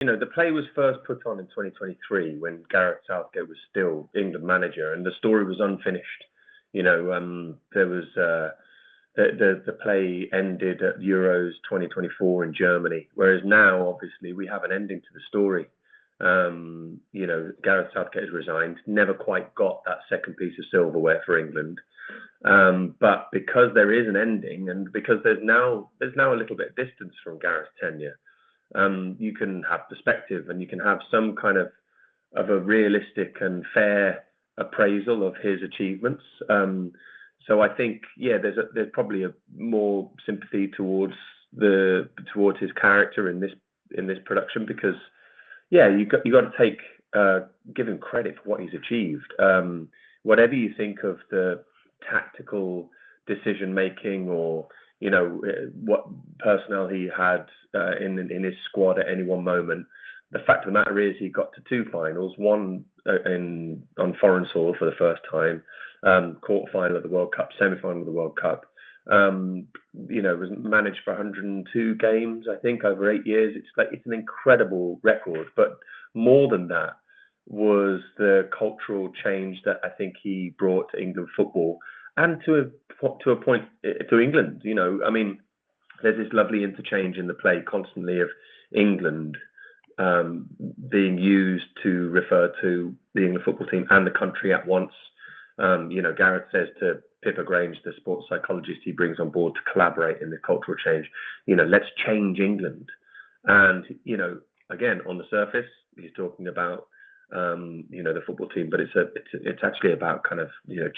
The play was first put on in 2023 when Gareth Southgate was still England manager, and the story was unfinished. There was the play ended at Euros 2024 in Germany, whereas now, obviously, we have an ending to the story. Gareth Southgate has resigned, never quite got that second piece of silverware for England. But because there is an ending, and because there's now a little bit of distance from Gareth's tenure, you can have perspective, and you can have some kind of a realistic and fair appraisal of his achievements. So I think, there's probably a more sympathy towards his character in this production, because you got to give him credit for what he's achieved. Whatever you think of the tactical decision making, or what personnel he had in his squad at any one moment, the fact of the matter is he got to two finals, one on foreign soil for the first time, quarter-final of the World Cup, semi-final of the World Cup. Was managed for 102 games, I think, over 8 years. It's an incredible record, but more than that was the cultural change that I think he brought to England football, and to a point to England. There's this lovely interchange in the play constantly of England being used to refer to the England football team and the country at once. Gareth says to Pippa Grange, the sports psychologist he brings on board to collaborate in the cultural change, let's change England. And, again, on the surface, he's talking about, the football team, but it's actually about kind of,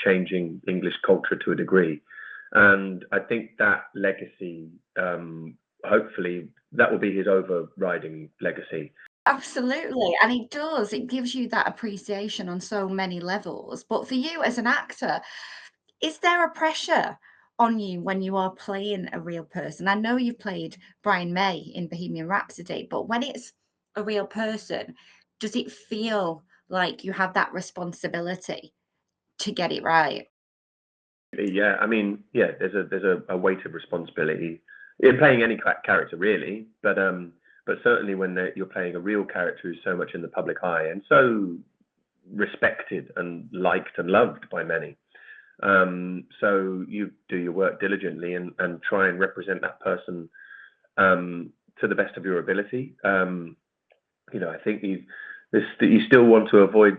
changing English culture to a degree. And I think that legacy, hopefully, that will be his overriding legacy. Absolutely. And it gives you that appreciation on so many levels. But for you as an actor, is there a pressure on you when you are playing a real person? I know you've played Brian May in Bohemian Rhapsody, but when it's a real person, does it feel like you have that responsibility to get it right? Yeah, there's a weight of responsibility in playing any character, really, but certainly when you're playing a real character who's so much in the public eye and so respected and liked and loved by many. So you do your work diligently and try and represent that person to the best of your ability. I think you still want to avoid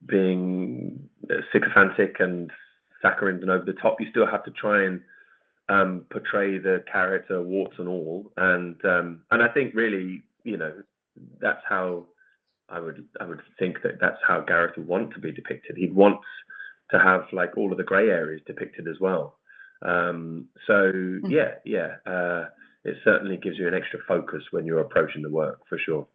being sycophantic and saccharine and over the top. You still have to try and portray the character, warts and all. And I think really, that's how I would think that's how Gareth would want to be depicted. He'd want to have like all of the grey areas depicted as well. It certainly gives you an extra focus when you're approaching the work, for sure.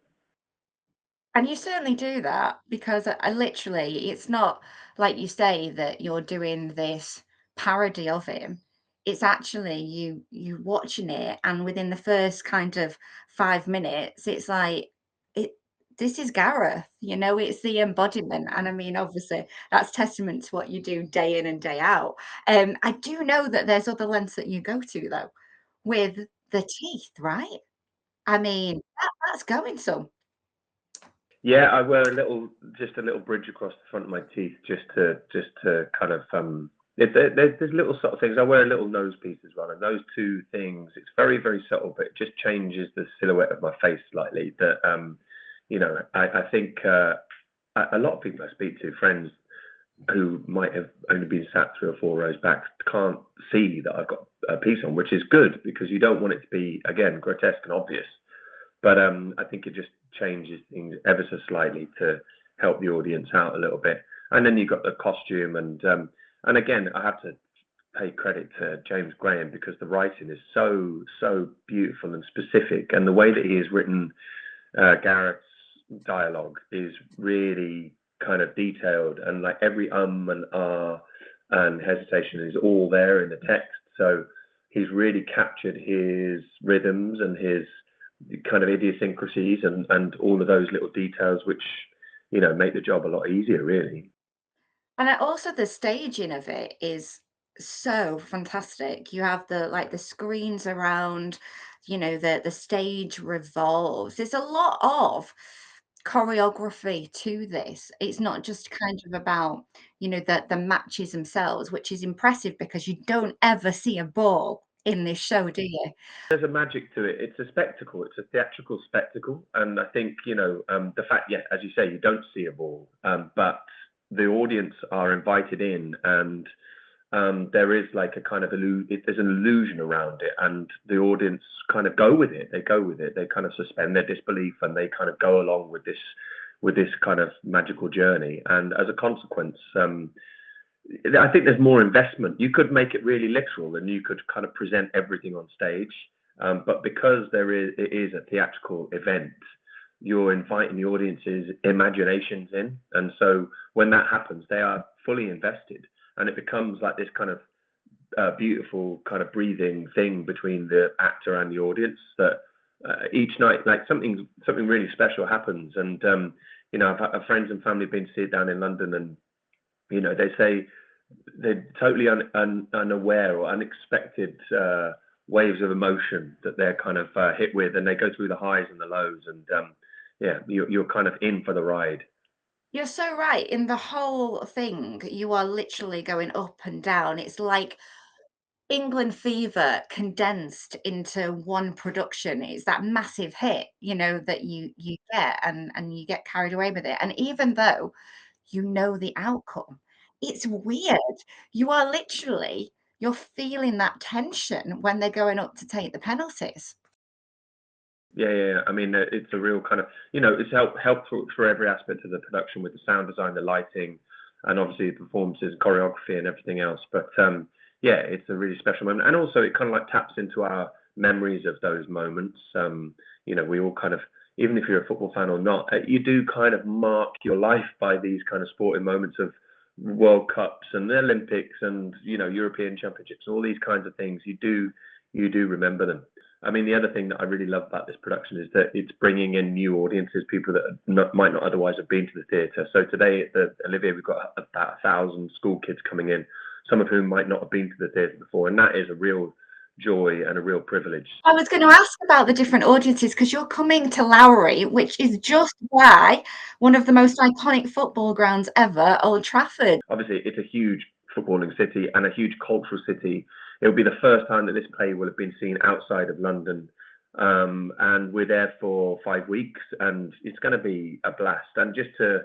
And you certainly do that, because I literally, it's not like you say that you're doing this parody of him. It's actually you watching it, and within the first kind of 5 minutes, it's like it. This is Gareth, it's the embodiment. And I mean, obviously, that's testament to what you do day in and day out. I do know that there's other lengths that you go to though, with the teeth, right? I mean, that's going some. Yeah, I wear just a little bridge across the front of my teeth, just to kind of there's little sort of things. I wear a little nose piece as well, and those two things, it's very, very subtle, but it just changes the silhouette of my face slightly. That I think a lot of people I speak to, friends who might have only been sat 3 or 4 rows back, can't see that I've got a piece on, which is good, because you don't want it to be, again, grotesque and obvious. But I think it just changes things ever so slightly to help the audience out a little bit. And then you've got the costume, and again, I have to pay credit to James Graham, because the writing is so beautiful and specific, and the way that he has written Gareth's dialogue is really kind of detailed, and like every and ah and hesitation is all there in the text. So he's really captured his rhythms and his kind of idiosyncrasies and all of those little details, which make the job a lot easier, really. And also the staging of it is so fantastic. You have the screens around, the stage revolves. There's a lot of choreography to this. It's not just kind of about, the matches themselves, which is impressive because you don't ever see a ball in this show, do you? There's a magic to it. It's a spectacle. It's a theatrical spectacle, and I think the fact, yeah, as you say, you don't see a ball, but the audience are invited in, and there is like a kind of there's an illusion around it, and the audience kind of go with it. They go with it. They kind of suspend their disbelief, and they kind of go along with this kind of magical journey. And as a consequence, I think there's more investment. You could make it really literal, and you could kind of present everything on stage. But because it is a theatrical event, you're inviting the audience's imaginations in, and so when that happens, they are fully invested, and it becomes like this kind of beautiful kind of breathing thing between the actor and the audience. That each night, like something really special happens, and I've had friends and family been to see it down in London, and they say they're totally unaware or unexpected waves of emotion that they're kind of hit with, and they go through the highs and the lows, and yeah, you're kind of in for the ride. You're so right. In the whole thing, you are literally going up and down. It's like England Fever condensed into one production. It's that massive hit, that you get, and you get carried away with it. And even though you know the outcome, it's weird. You're feeling that tension when they're going up to take the penalties. Yeah. I mean, it's a real kind of, it's helped for every aspect of the production with the sound design, the lighting, and obviously the performances, choreography, and everything else. But yeah, it's a really special moment, and also it kind of like taps into our memories of those moments. We all kind of, even if you're a football fan or not, you do kind of mark your life by these kind of sporting moments of World Cups and the Olympics and European Championships, all these kinds of things. You do remember them. I mean, the other thing that I really love about this production is that it's bringing in new audiences, people that might not otherwise have been to the theatre. So today at the Olivier, we've got about 1,000 school kids coming in, some of whom might not have been to the theatre before, and that is a real joy and a real privilege. I was going to ask about the different audiences because you're coming to Lowry, which is just by one of the most iconic football grounds ever, Old Trafford. Obviously, it's a huge footballing city and a huge cultural city. It will be the first time that this play will have been seen outside of London. And we're there for 5 weeks, and it's going to be a blast. And just to,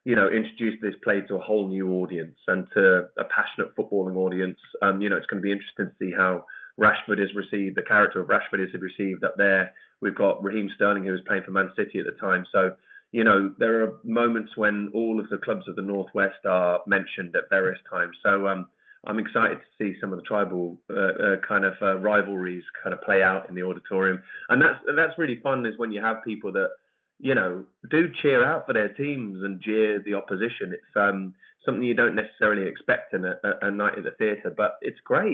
introduce this play to a whole new audience and to a passionate footballing audience, it's going to be interesting to see how Rashford is received, the character of Rashford is received up there. We've got Raheem Sterling, who was playing for Man City at the time. So, there are moments when all of the clubs of the Northwest are mentioned at various times. So I'm excited to see some of the tribal kind of rivalries kind of play out in the auditorium. And that's really fun, is when you have people that, do cheer out for their teams and jeer the opposition. It's something you don't necessarily expect in a night at the theatre, but it's great.